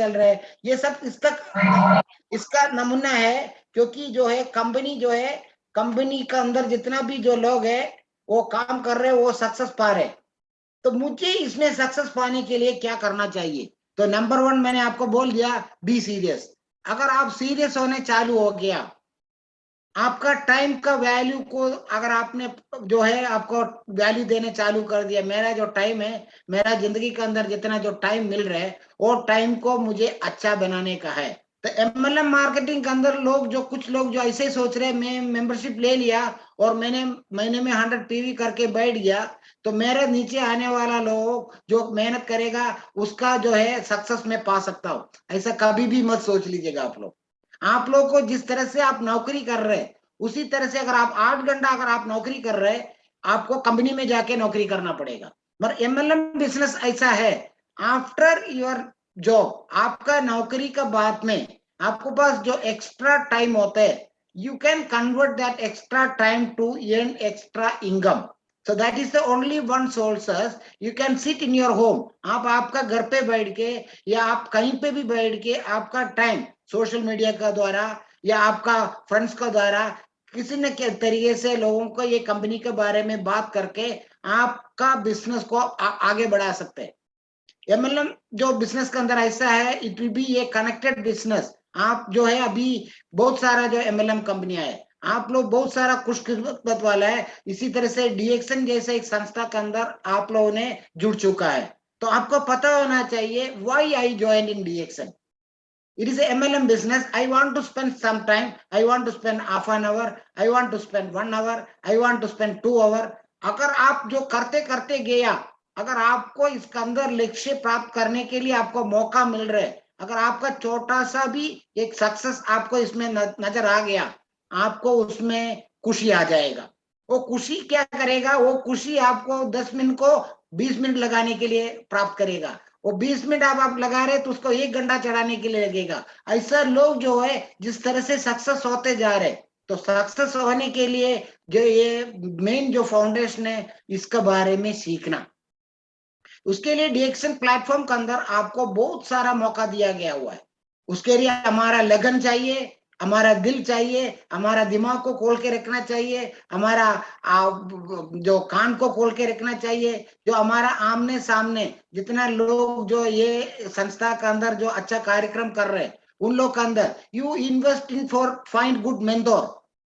चल रहा है, ये सब इसका नमूना है। क्योंकि जो है कंपनी का अंदर जितना भी जो लोग है वो काम कर रहे हैं, वो सक्सेस पा रहे। तो मुझे इसमें सक्सेस पाने के लिए क्या करना चाहिए? तो नंबर 1 मैंने आपको बोल दिया, बी सीरियस। अगर आप सीरियस होने चालू हो गया, आपका टाइम का वैल्यू को अगर आपने जो है आपको वैल्यू देने चालू कर दिया, मेरा जो टाइम है, मेरा जिंदगी के अंदर जितना जो टाइम मिल रहा है, वो टाइम को मुझे अच्छा बनाने का है। तो एमएलएम मार्केटिंग के अंदर कुछ लोग जो ऐसे सोच रहे हैं, मैं मेंबरशिप ले लिया और मैंने महीने में 100 पीवी करके बैठ गया, तो मेरे नीचे आने वाला लोग जो मेहनत करेगा उसका जो है सक्सेस में पा सकता हूं। ऐसा कभी भी मत सोच लीजिएगा आप लोग। आप लोग को जिस तरह से आप नौकरी कर रहे हैं, उसी तरह से अगर आप 8 घंटा अगर आप नौकरी कर रहे हैं, आपको कंपनी में जाके नौकरी करना पड़ेगा। मगर एमएलएम बिजनेस ऐसा है, आफ्टर योर जॉब, आपका नौकरी का बाद में आपको पास जो एक्स्ट्रा टाइम होता है, you can convert that extra time to earn extra income. So that is the only one sources. You can sit in your home. आप आपका घर पे बैठ के या आप कहीं पे भी बैठ के आपका टाइम सोशल मीडिया का द्वारा या आपका फ्रेंड्स का द्वारा किसी न किसी तरीके से लोगों को ये कंपनी के बारे में बात करके आपका बिजनेस को आगे बढ़ा सकते हैं। एमएलएम जो बिजनेस के अंदर ऐसा है, it will be A connected business. आप जो है अभी बहुत सारा जो एमएलएम कंपनियां है, आप लोग बहुत सारा खुशकिस्मत वाला है। इसी तरह से डीएक्सन जैसे एक संस्था के अंदर आप लोगों ने जुड़ चुका है। तो आपको पता होना चाहिए why I join in DXN. It is a MLM business. I want to spend some time. I want to spend half an hour. I want to spend 1 hour. I want to spend 2 hour. अगर आप जो करते करते गया, अगर आपको इसके अंदर लक्ष्य प्राप्त करने के लिए आपको मौका मिल रहा है, अगर आपका छोटा सा भी एक सक्सेस आपको इसमें नजर आ गया, आपको उसमें खुशी आ जाएगा। वो खुशी क्या करेगा? वो खुशी आपको 10 मिनट को 20 मिनट लगाने के लिए प्राप्त करेगा। वो 20 मिनट आप लगा रहे तो उसको 1 घंटा चढ़ाने के लिए लगेगा। ऐसा लोग जो है जिस तरह से सक्सेस होते जा रहे, तो सक्सेस होने के लिए जो ये मेन जो फाउंडेशन है, इसके बारे में सीखना। उसके लिए डीएक्सन प्लेटफॉर्म के अंदर आपको बहुत सारा मौका दिया गया हुआ है। उसके लिए हमारा लगन चाहिए, हमारा दिल चाहिए, हमारा दिमाग को खोल के रखना चाहिए, हमारा जो कान को खोल के रखना चाहिए, जो हमारा आमने सामने जितना लोग जो ये संस्था के अंदर जो अच्छा कार्यक्रम कर रहे हैं, उन लोग के अंदर you invest in for find good mentor.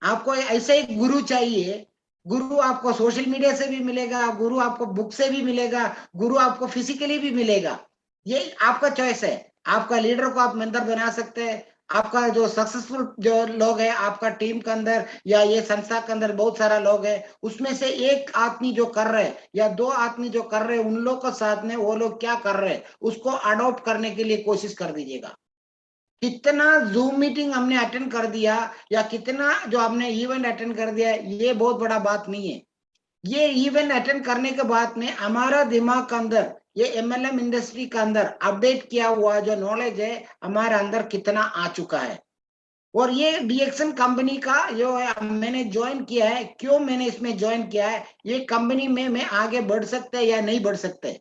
आपको ऐसे एक गुरु चाहिए। गुरु आपको सोशल मीडिया से भी मिलेगा, गुरु आपको बुक से भी मिलेगा, गुरु आपको फिजिकली भी मिलेगा। ये आपका चॉइस है। आपका लीडर को आप मेंटर बना सकते हैं। आपका जो सक्सेसफुल जो लोग है आपका टीम के अंदर या ये संस्था के अंदर बहुत सारा लोग है, उसमें से एक आदमी जो कर रहे हैं या 2 आदमी जो कर रहे हैं, उन लोग के साथ में वो लोग क्या कर रहे हैं उसको अडॉप्ट करने के लिए कोशिश कर दीजिएगा। कितना जूम मीटिंग हमने अटेंड कर दिया या कितना जो हमने इवेंट अटेंड कर दिया, ये बहुत बड़ा बात नहीं है। ये इवेंट अटेंड करने के बाद में हमारा दिमाग के अंदर ये एमएलएम इंडस्ट्री के अंदर अपडेट किया हुआ जो नॉलेज है हमारे अंदर कितना आ चुका है। और ये डीएक्सन कंपनी का जो है मैंने ज्वाइन किया है, क्यों मैंने इसमें ज्वाइन किया है, ये कंपनी में मैं आगे बढ़ सकते या नहीं बढ़ सकते।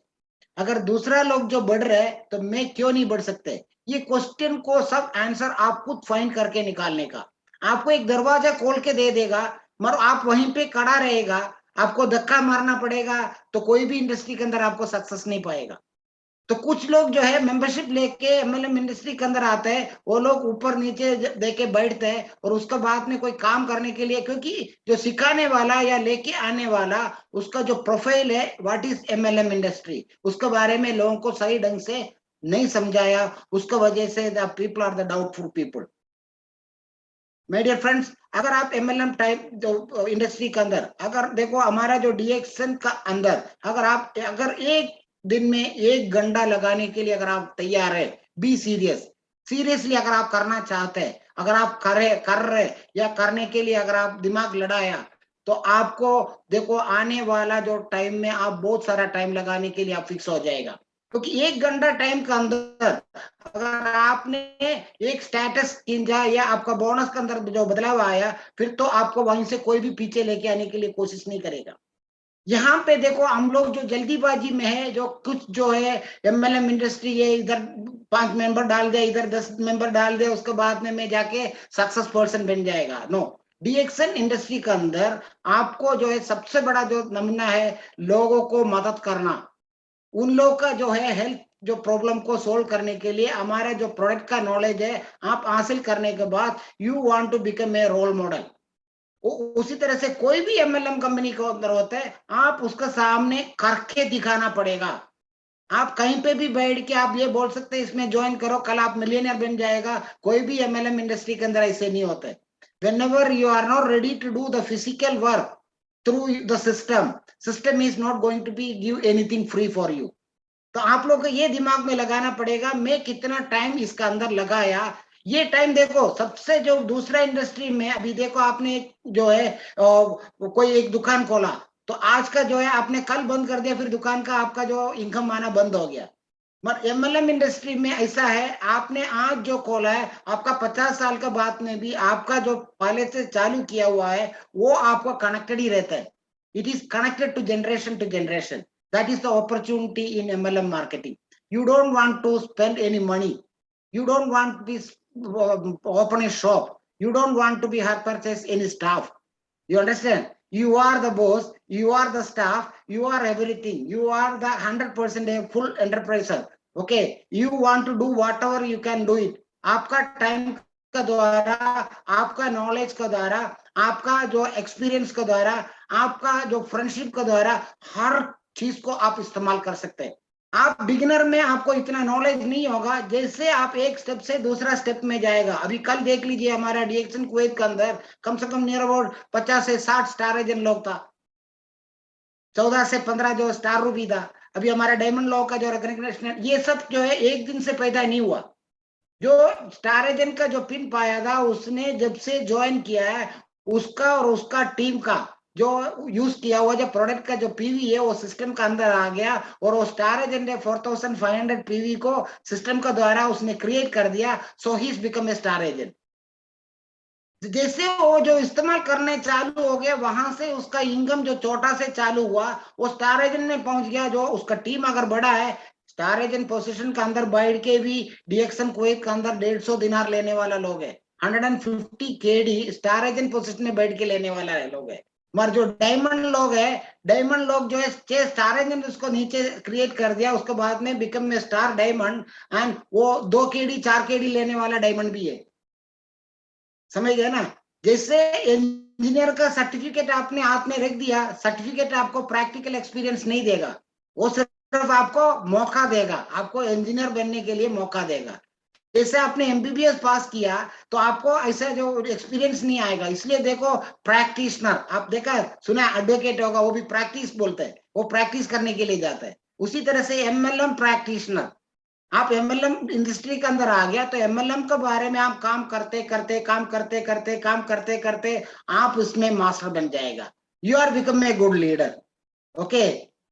अगर दूसरा लोग जो बढ़ रहे हैं तो मैं क्यों नहीं बढ़ सकते? ये क्वेश्चन को सब आंसर आप खुद फाइंड करके निकालने का। आपको एक दरवाजा खोल के दे देगा, मगर आप वहीं पे खड़ा रहेगा, आपको धक्का मारना पड़ेगा, तो कोई भी इंडस्ट्री के अंदर आपको सक्सेस नहीं पाएगा। तो कुछ लोग जो है मेंबरशिप लेके एमएलएम इंडस्ट्री के अंदर आते हैं, वो लोग ऊपर नीचे देके बैठते हैं और उसके बाद में कोई काम करने के लिए, क्योंकि जो सिखाने वाला या लेके आने वाला उसका जो प्रोफाइल है, व्हाट इज एमएलएम इंडस्ट्री, उसके बारे में लोगों को सही ढंग से नहीं समझाया, उसका वजह से the people are the doubtful people. My dear friends, अगर आप एमएलएम टाइप जो इंडस्ट्री के अंदर अगर देखो, हमारा जो डीएक्सन का अंदर अगर एक दिन में 1 घंटा लगाने के लिए अगर आप तैयार है, बी सीरियसली अगर आप करना चाहते हैं, अगर आप कर रहे या करने के लिए अगर आप दिमाग लड़ाया, तो आपको देखो आने वाला जो टाइम में आप बहुत सारा टाइम लगाने के लिए आप फिक्स हो जाएगा। क्योंकि 1 घंटा टाइम के अंदर अगर आपने एक स्टेटस खींचा या आपका बोनस के अंदर जो बदलाव आया, फिर तो आपको वहीं से कोई भी पीछे लेके आने के लिए कोशिश नहीं करेगा। यहाँ पे देखो हम लोग जो जल्दीबाजी में है, जो कुछ जो है एमएलएम इंडस्ट्री है, इधर 5 मेंबर डाल दे, इधर 10 मेंबर डाल दे, उसके बाद में जाके सक्सेस पर्सन बन जाएगा। नो, डीएक्शन इंडस्ट्री के अंदर आपको जो है सबसे बड़ा जो नमूना है लोगों को मदद करना, उन लोगों का जो है हेल्थ जो प्रॉब्लम को सोल्व करने के लिए हमारे जो प्रोडक्ट का नॉलेज है आप हासिल करने के बाद you want to become a role model. उसी तरह से कोई भी एमएलएम कंपनी के अंदर होता है, आप उसका सामने करके दिखाना पड़ेगा। आप कहीं पे भी बैठ के आप ये बोल सकते हैं इसमें ज्वाइन करो, कल आप मिलियनर बन जाएगा। कोई भी एमएलएम इंडस्ट्री के अंदर ऐसे नहीं होता है। whenever you are not ready to do the physical work through the system is not going to be give anything free for you। तो आप लोग को ये दिमाग में लगाना पड़ेगा मैं कितना टाइम इसका अंदर लगाया। ये टाइम देखो सबसे जो दूसरा इंडस्ट्री में अभी देखो आपने जो है कोई एक दुकान खोला, तो आज का जो है आपने कल बंद कर दिया, फिर दुकान का आपका जो इनकम आना बंद हो गया। मगर एमएलएम इंडस्ट्री में ऐसा है, आपने आज जो खोला है आपका 50 साल का बाद में भी आपका जो पहले से चालू किया हुआ है वो आपको कनेक्टेड ही रहता है। It is connected to generation. That is the opportunity in MLM marketing. You don't want to spend any money. You don't want to be open a shop. You don't want to be purchase any staff. You understand? You are the boss. You are the staff. You are everything. You are the 100% a full enterpriser. Okay. You want to do whatever you can do it. आपका time का द्वारा, आपका knowledge का द्वारा, आपका जो experience का द्वारा, आपका जो फ्रेंडशिप का द्वारा हर चीज को आप इस्तेमाल कर सकते हैं। आप बिगिनर में आपको इतना नॉलेज नहीं होगा, जैसे आप एक स्टेप से दूसरा स्टेप में जाएगा। अभी कल देख लीजिए हमारा डीएक्शन कुवैत के अंदर कम से कम नियर अबाउट 50 से 60 स्टार एजेंट लोग था, 14 से 15 जो स्टार रूबी था। अभी हमारा डायमंड लॉ का जो रिकग्निशन, ये सब जो है एक दिन से पैदा नहीं हुआ। जो स्टार एजेंट का जो पिन पाया था उसने जब से ज्वाइन किया है, उसका और उसका टीम का जो यूज किया हुआ जो प्रोडक्ट का जो पीवी है वो सिस्टम का अंदर आ गया, और वो स्टार एजेंट है 4500 पीवी को सिस्टम का द्वारा उसने क्रिएट कर दिया। So he is become a star agent. जैसे वो जो इस्तेमाल करने चालू हो गया, वहां से उसका इनकम जो छोटा से चालू हुआ वो स्टार एजेंट में पहुंच गया। जो उसका टीम अगर बड़ा है, स्टार एजेंट पोजीशन का अंदर बैठ के भी डीएक्शन कुवैत का अंदर 150 दिनार लेने वाला लोग है। 150 केडी स्टार एजेंट पोजीशन में बैठ के लेने वाला लोग है। मगर जो डायमंड लोग है, डायमंड लोग जो है 6 स्टार एजेंट उसको नीचे क्रिएट कर दिया, उसके बाद में बिकम में स्टार डायमंड, एंड वो 2 केडी 4 केडी लेने वाला डायमंड भी है। समझ गए ना? जैसे इंजीनियर का सर्टिफिकेट आपने हाथ में रख दिया, सर्टिफिकेट आपको प्रैक्टिकल एक्सपीरियंस नहीं देगा, वो सिर्फ आपको मौका देगा, आपको इंजीनियर बनने के लिए मौका देगा। जैसे आपने एमबीबीएस पास किया तो आपको ऐसा जो एक्सपीरियंस नहीं आएगा। इसलिए देखो प्रैक्टिशनर, आप देखा सुना एडवोकेट होगा वो भी प्रैक्टिस बोलते हैं, वो प्रैक्टिस करने के लिए जाता है। उसी तरह से एमएलएम प्रैक्टिशनर, आप एमएलएम इंडस्ट्री के अंदर आ गया तो एमएलएम के बारे में आप काम करते करते आप उसमें मास्टर बन जाएगा। You are become a good leader. Okay,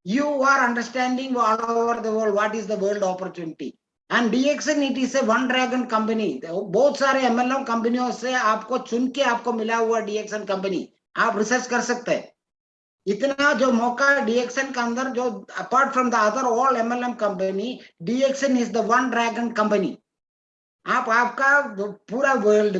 you are understanding all over the world what is the world opportunity and DXN it is a one dragon company। बहुत सारे एमएलएम कंपनियों से आपको चुन के आपको मिला हुआ डीएक्शन कंपनी, आप रिसर्च कर सकते हैं। इतना जो मौका डीएक्शन का अंदर जो apart from the other all MLM company, DXN is the one dragon company. आप आपका पूरा वर्ल्ड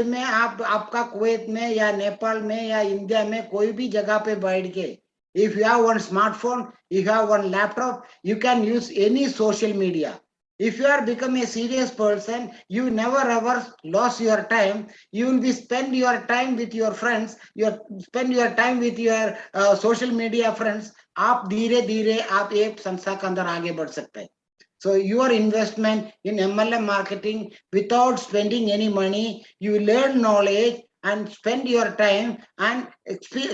में आप आपका कुवैत में या नेपाल में या इंडिया में कोई भी जगह पे बैठ के, if you have one smartphone, if you have one laptop, you can use any social media। if you are become a serious person, you never ever lost your time, you will be spend your time with your friends, spend your time with your social media friends। आप धीरे धीरे आप एक संस्था के अंदर आगे बढ़ सकते हैं। So your investment in MLM marketing without spending any money, you learn knowledge and spend your time and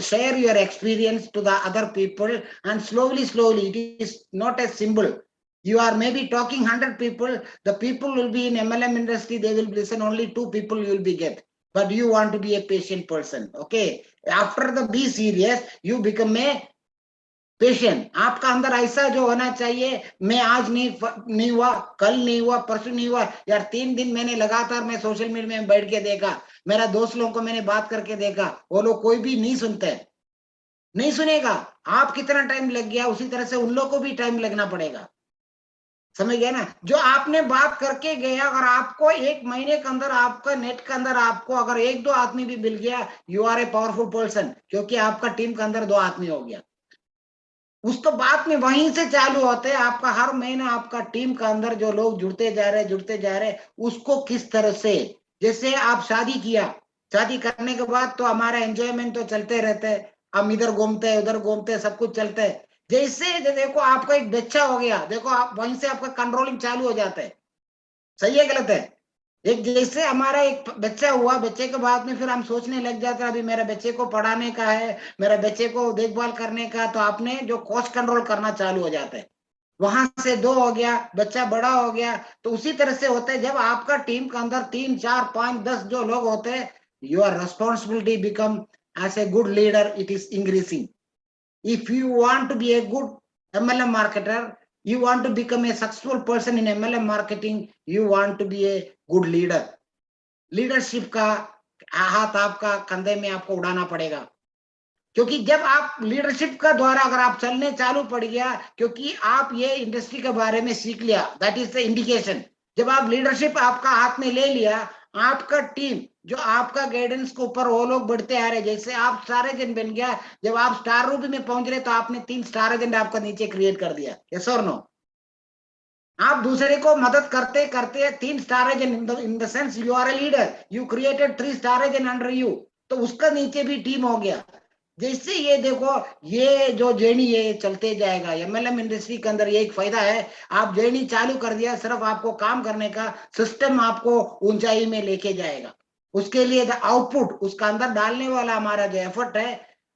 share your experience to the other people, and slowly it is not a symbol। You are maybe talking 100 people, the people will be in MLM industry, they will listen only 2 people you will be get, but you want to be a patient person। Okay, after the be serious, you become a patient. आपका अंदर ऐसा जो होना चाहिए, मैं आज नहीं हुआ, कल नहीं हुआ, परसों नहीं हुआ यार, 3 दिन मैंने लगातार मैं सोशल मीडिया में बैठ के देखा, मेरा दोस्त लोगों को मैंने बात करके देखा, वो लोग कोई भी नहीं सुनते। नहीं सुनेगा। आप कितना टाइम लग गया उसी तरह से उन लोग को भी टाइम लगना पड़ेगा, समझ गया ना। जो आपने बात करके गया, अगर आपको 1 महीने के अंदर आपका नेट के अंदर आपको अगर 1-2 आदमी भी मिल गया, you are a powerful person, क्योंकि आपका टीम के अंदर 2 आदमी हो गया। उसको बाद में वहीं से चालू होते हैं आपका हर महीना आपका टीम के अंदर जो लोग जुड़ते जा रहे उसको किस तरह से, जैसे आप शादी किया, शादी करने के बाद तो हमारा एंजॉयमेंट तो चलते रहते हैं, हम इधर घूमते हैं उधर घूमते हैं, सब कुछ चलता है। जैसे देखो आपका एक बच्चा हो गया, देखो आप वहीं से आपका कंट्रोलिंग चालू हो जाता है, सही है गलत है। एक जैसे हमारा एक बच्चा हुआ, बच्चे के बाद में फिर हम सोचने लग जाते हैं अभी मेरे बच्चे को पढ़ाने का है, मेरे बच्चे को देखभाल करने का, तो आपने जो कॉस्ट कंट्रोल करना चालू हो जाता है। वहां से 2 हो गया, बच्चा बड़ा हो गया, तो उसी तरह से होता है जब आपका टीम के अंदर 3, 4, 5, 10 जो लोग होते हैं, your responsibility become as a good leader it is increasing. If you want to be a good MLM marketer, you want to become a successful person in MLM marketing, you want to be a good leader. Leadership का हाथ आपका कंधे में आपको उड़ाना पड़ेगा, क्योंकि जब आप लीडरशिप का द्वारा अगर आप चलने चालू पड़ गया, क्योंकि आप ये इंडस्ट्री के बारे में सीख लिया, दैट इज द इंडिकेशन। जब आप लीडरशिप आपका हाथ में ले लिया, आपका टीम जो आपका गाइडेंस के ऊपर वो लोग बढ़ते आ रहे, जैसे आप स्टार एजेंट बन गया, जब आप स्टार रूपी में पहुंच रहे तो आपने 3 स्टार एजेंट आपका नीचे क्रिएट कर दिया, यस और नो। आप दूसरे को मदद करते करते 3 star agent in the sense you are a leader, you created 3 star agent under you, तो उसका नीचे भी टीम हो गया। जैसे ये देखो, ये जो जर्नी है चलते जाएगा। एमएलएम इंडस्ट्री के अंदर ये एक फायदा है, आप जर्नी चालू कर दिया, सिर्फ आपको काम करने का, सिस्टम आपको ऊंचाई में लेके जाएगा। उसके लिए द आउटपुट उसका अंदर डालने वाला हमारा जो एफर्ट है,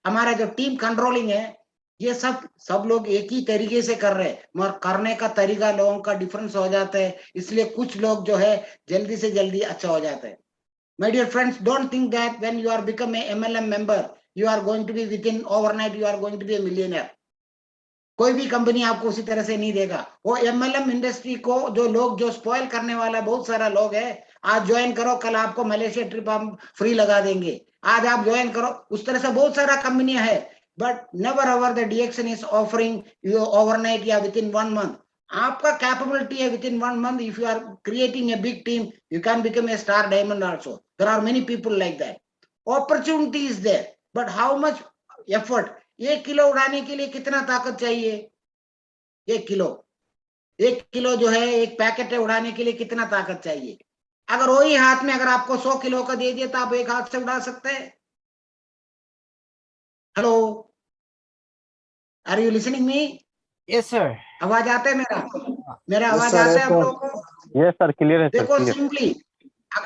हमारा जो टीम कंट्रोलिंग है, ये सब लोग एक ही तरीके से कर रहे हैं, मगर करने का तरीका लोगों का डिफरेंस हो जाता है, इसलिए कुछ लोग जो है जल्दी से जल्दी अच्छा हो जाता है। My dear friends, don't think that when you are become a MLM member, you are going to be within overnight, you are going to be a millionaire. कोई भी कंपनी आपको उसी तरह से नहीं देगा। वो एमएलएम इंडस्ट्री को जो लोग जो स्पॉइल करने वाला बहुत सारा लोग है, आज ज्वाइन करो, कल आपको मलेशिया ट्रिप हम फ्री लगा देंगे, आज आप ज्वाइन करो, उस तरह से बहुत सारा कंपनियां है। But never ever the DXN is offering you overnight या विद इन 1 मंथ। आपका कैपेबिलिटी है within 1 month, if you are creating a big team, you can become a star diamond also. There are many people like that. Opportunity is there, but how much effort. 1 kilo उड़ाने के लिए कितना ताकत चाहिए? 1 kilo, 1 kilo जो है एक packet है, उड़ाने के लिए कितना ताकत चाहिए? अगर वही हाथ में अगर आपको 100 किलो का दे दिया तो आप एक हाथ से उड़ा सकते हैं? Hello, are you listening me? Yes sir. आवाज आता है मेरा? मेरा यस आवाज सर, आता यस है आप सर, लोगों को? यस सर, क्लियर है सर, देखो क्लियर। सिंपली,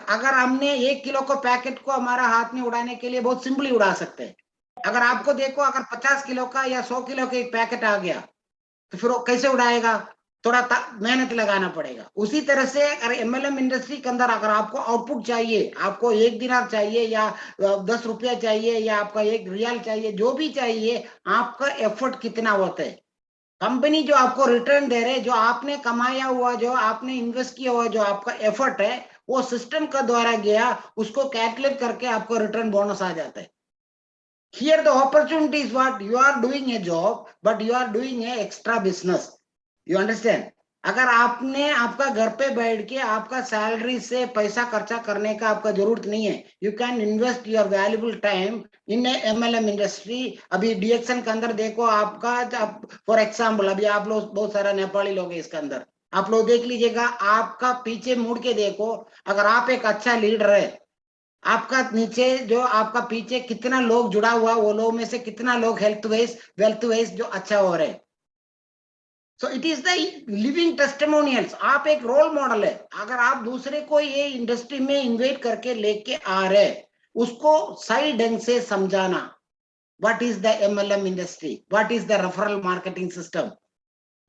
अगर हमने 1 किलो को पैकेट को हमारा हाथ में उड़ाने के लिए बहुत सिंपली उड़ा सकते हैं। अगर आपको देखो, अगर 50 किलो का या 100 किलो का एक पैकेट आ गया, तो फिर वो कैसे उड़ाएगा? थोड़ा मेहनत लगाना पड़ेगा। उसी तरह से अगर एमएलएम इंडस्ट्री के अंदर अगर आपको आउटपुट चाहिए, आपको 1 दिनार चाहिए या 10 रुपया चाहिए या आपका 1 रियाल चाहिए, जो भी चाहिए, आपका एफर्ट कितना होता है। कंपनी जो आपको रिटर्न दे रहे, जो आपने कमाया हुआ, जो आपने इन्वेस्ट किया हुआ, जो आपका एफर्ट है, वो सिस्टम का द्वारा गया, उसको कैलकुलेट करके आपको रिटर्न बोनस आ जाता है। Here the opportunity is what you are doing a job, but you are doing a extra business. You understand? अगर आपने आपका घर पे बैठ के आपका सैलरी से पैसा खर्चा करने का आपका जरूरत नहीं है, you can invest your valuable time in MLM industry. अभी डीएक्शन के अंदर देखो आपका, फॉर एग्जाम्पल अभी आप लोग बहुत सारा नेपाली लोग है इसके अंदर, आप लोग देख लीजिएगा, आपका पीछे मुड़ के देखो, अगर आप एक अच्छा लीडर है, आपका नीचे जो आपका पीछे कितना लोग जुड़ा हुआ, वो लोग में से कितना लोग हेल्थ वाइज वेल्थ वाइज जो अच्छा हो रहे। So it is the living testimonials. आप एक रोल मॉडल है। अगर आप दूसरे को ये इंडस्ट्री में इन्वाइट करके लेके आ रहे, उसको सही ढंग से समझाना, what is the MLM industry, what is the referral marketing system,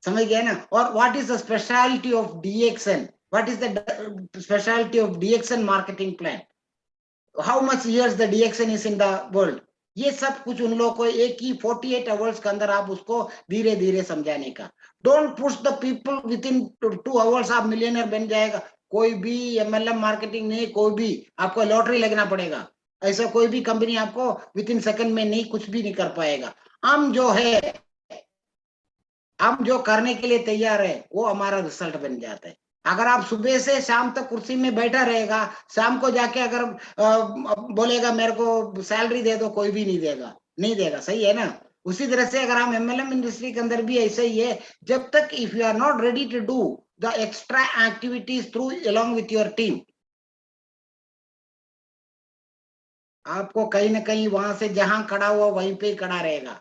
समझ गए ना? और what is the speciality of DXN, what is the speciality of DXN marketing plan, how much years the DXN is in the world. ये सब कुछ उन लोगों को एक ही 48 आवर्स के अंदर आप उसको धीरे धीरे समझाने का। Don't push the people with in 2 hours आप मिलियनर बन जाएगा। कोई भी एमएलएम मार्केटिंग नहीं, कोई भी आपको लॉटरी लगना पड़ेगा। ऐसा कोई भी कंपनी आपको विद इन सेकंड में नहीं, कुछ भी नहीं कर पाएगा। हम जो करने के लिए तैयार है वो हमारा रिजल्ट बन जाता है। अगर आप सुबह से शाम तक कुर्सी में बैठा रहेगा, शाम को जाके अगर बोलेगा मेरे को सैलरी दे दो, कोई भी नहीं देगा, नहीं देगा, सही है ना। उसी तरह से अगर हम एमएलएम इंडस्ट्री के अंदर भी ऐसा ही है, जब तक if you are not ready to do the extra activities through along with your team, आपको कहीं ना कहीं वहां से जहां खड़ा हुआ वहीं पे खड़ा रहेगा।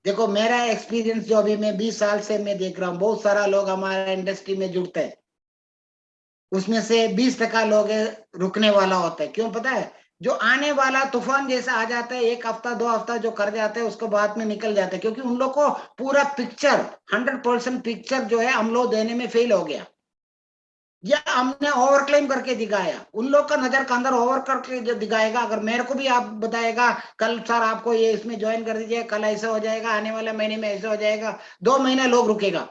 देखो मेरा एक्सपीरियंस जो अभी मैं 20 साल से मैं देख रहा हूँ, बहुत सारा लोग हमारे इंडस्ट्री में जुड़ते हैं, उसमें से 20% लोग रुकने वाला होता है। क्यों पता है? जो आने वाला तूफान जैसा आ जाता है, 1 हफ्ता 2 हफ्ता जो कर जाते हैं उसको बाद में निकल जाते हैं, क्योंकि उन लोग को पूरा पिक्चर 100% पिक्चर जो है हम लोग देने में फेल हो गया, या हमने ओवर क्लेम करके दिखाया। उन लोग का नजर का अंदर ओवर करके जो दिखाएगा, अगर मेरे को भी आप बताएगा कल सर आपको ये इसमें ज्वाइन कर दीजिए, कल ऐसा हो जाएगा, आने वाले महीने में ऐसा हो जाएगा, 2 महीना लोग रुकेगा,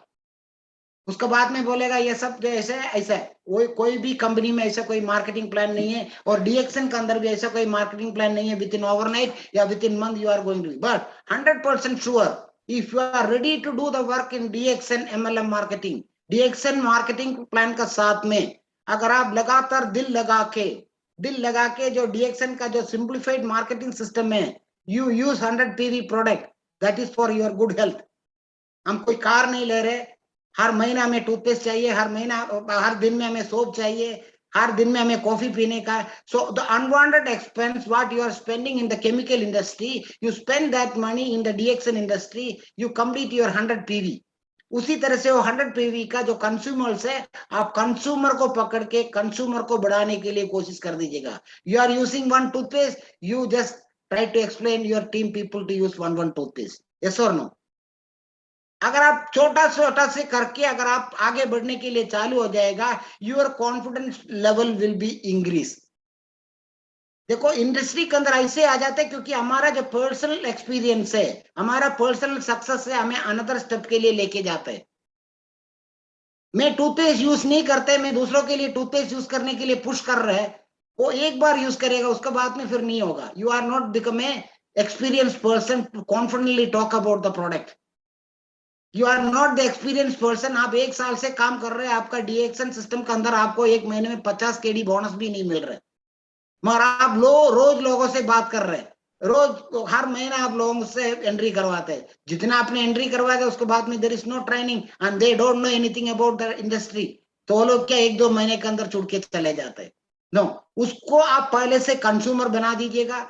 उसके बाद में बोलेगा ये सब जो ऐसा है ऐसा है। वो कोई भी कंपनी में ऐसा कोई मार्केटिंग प्लान नहीं है, और डीएक्शन के अंदर भी ऐसा कोई मार्केटिंग प्लान नहीं है विद इन ओवरनाइट या within month you are going to, but 100% sure if you are ready to do the work in DXN MLM marketing, DXN marketing plan का साथ में अगर आप लगातार दिल लगा के जो डीएक्शन का जो सिंप्लीफाइड मार्केटिंग सिस्टम है, you use 100 PV product, that is for your good health. हम कोई कार नहीं ले रहे, हर महीना हमें टूथपेस्ट चाहिए, हर दिन में हमें सोप चाहिए, हर दिन में हमें कॉफी पीने का। So the unwanted expense what you are spending in the chemical industry, you spend that money in the DXN industry, you complete your 100 PV. उसी तरह से वो 100 पीवी का जो कंज्यूमर्स है, आप कंज्यूमर को पकड़ के कंज्यूमर को बढ़ाने के लिए कोशिश कर दीजिएगा। You are using one toothpaste, you just try to explain your team people to use one toothpaste, yes और नो। अगर आप छोटा छोटा से करके अगर आप आगे बढ़ने के लिए चालू हो जाएगा, your confidence level will be increase. देखो इंडस्ट्री के अंदर ऐसे आ जाते हैं क्योंकि हमारा जो पर्सनल एक्सपीरियंस है, हमारा पर्सनल सक्सेस है, हमें अनदर स्टेप के लिए लेके जाता है। मैं टूथपेस्ट यूज नहीं करते, मैं दूसरों के लिए टूथपेस्ट यूज करने के लिए पुश कर रहा है, वो एक बार यूज करेगा उसके बाद में फिर नहीं होगा। You are not become a experience person to confidently talk about the product, you are not the experience person. आप 1 साल से काम कर रहे हैं, आपका डीएक्शन सिस्टम के अंदर आपको एक महीने में 50 केडी बोनस भी नहीं मिल रहा है, मगर आप रोज लोगों से बात कर रहे हैं, रोज हर महीना आप लोगों से एंट्री करवाते हैं। जितना आपने एंट्री करवाया था उसके बाद में there is no training and they don't know anything about the industry, तो वो लोग क्या 1-2 महीने के अंदर छुड़ के चले जाते हैं। नो, उसको आप पहले से कंज्यूमर बना दीजिएगा।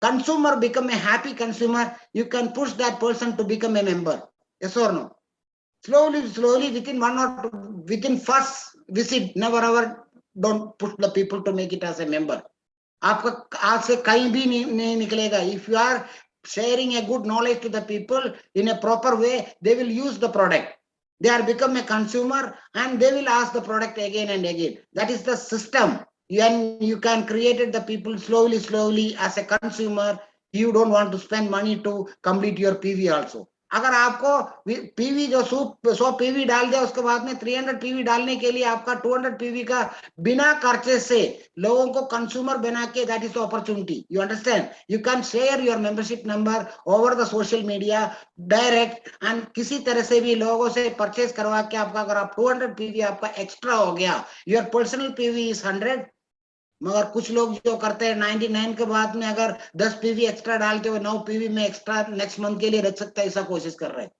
Consumer become a happy consumer, you can push that person to become a member, yes और no. Slowly within one or two, within first visit, never ever don't push the people to make it as a member. आपका आज से कहीं भी नहीं निकलेगा। If you are sharing a good knowledge to the people in a proper way, they will use the product, they are become a consumer and they will ask the product again and again. That is the system. You can create the people slowly as a consumer. You don't want to spend money to complete your PV also. अगर आपको PV जो 100 PV डाल दिया, उसके बाद में 300 PV डालने के लिए आपका 200 पीवी का बिना खर्चे से लोगों को कंज्यूमर बना के, that is the opportunity, you understand. You can share your membership number over the social media direct, and किसी तरह से भी लोगों से परचेज करवा के आपका, अगर आप 200 पीवी आपका एक्स्ट्रा हो गया, योर पर्सनल पीवी इज 100। मगर कुछ लोग जो करते हैं 99 के बाद में अगर 10 पीवी एक्स्ट्रा डालते हुए 9 पीवी में एक्स्ट्रा नेक्स्ट मंथ के लिए रख सकता है, ऐसा कोशिश कर रहे हैं।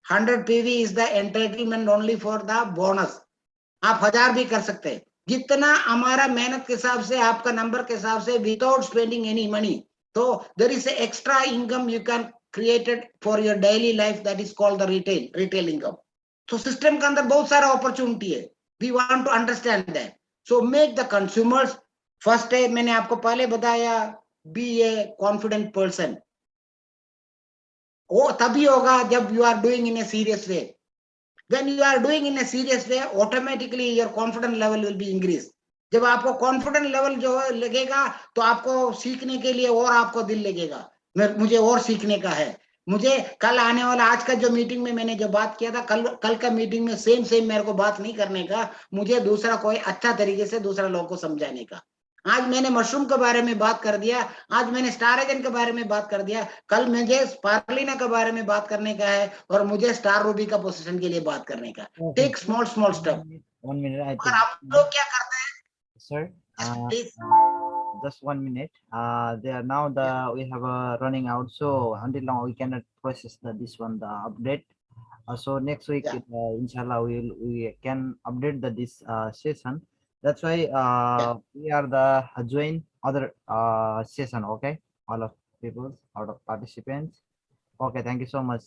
100 PV is the entitlement only for the bonus. आप 1000 भी कर सकते हैं, जितना हमारा मेहनत के हिसाब से, आपका नंबर के हिसाब से, विदाउट स्पेंडिंग एनी मनी। तो there is extra income you can created for your daily life, that is called the retail income. तो सिस्टम के अंदर बहुत सारा अपॉर्चुनिटी है, we want to understand that. So make the consumers first है, मैंने आपको पहले बताया, बी ए कॉन्फिडेंट पर्सन। वो तभी होगा जब you are doing in a serious way. When you are doing in a serious way, automatically your confidence level will be increased. जब आपको कॉन्फिडेंस लेवल जो लगेगा, तो आपको सीखने के लिए और आपको दिल लगेगा, मुझे और सीखने का है। मुझे कल आने वाला, आज का जो मीटिंग में मैंने जो बात किया था, कल का मीटिंग में सेम मेरे को बात नहीं करने का, मुझे दूसरा कोई अच्छा तरीके से दूसरा लोगों को समझाने का। आज मैंने मशरूम के बारे में बात कर दिया, आज मैंने स्टार एजेंट के बारे में बात कर दिया, कल मुझे स्पार्लिना के बारे में बात करने का है और मुझे स्टार रूबी का पोजीशन के लिए बात करने का। Okay. Take small small step. 1 minute. I और take. आप लोग क्या करते हैं? Sir. Please. Just 1 minute. They are now we have running out, so until now we cannot process this one the update. So next week, inshallah, we can update this session. That's why we are the join other session. Okay, all of people, all of participants. Okay, thank you so much.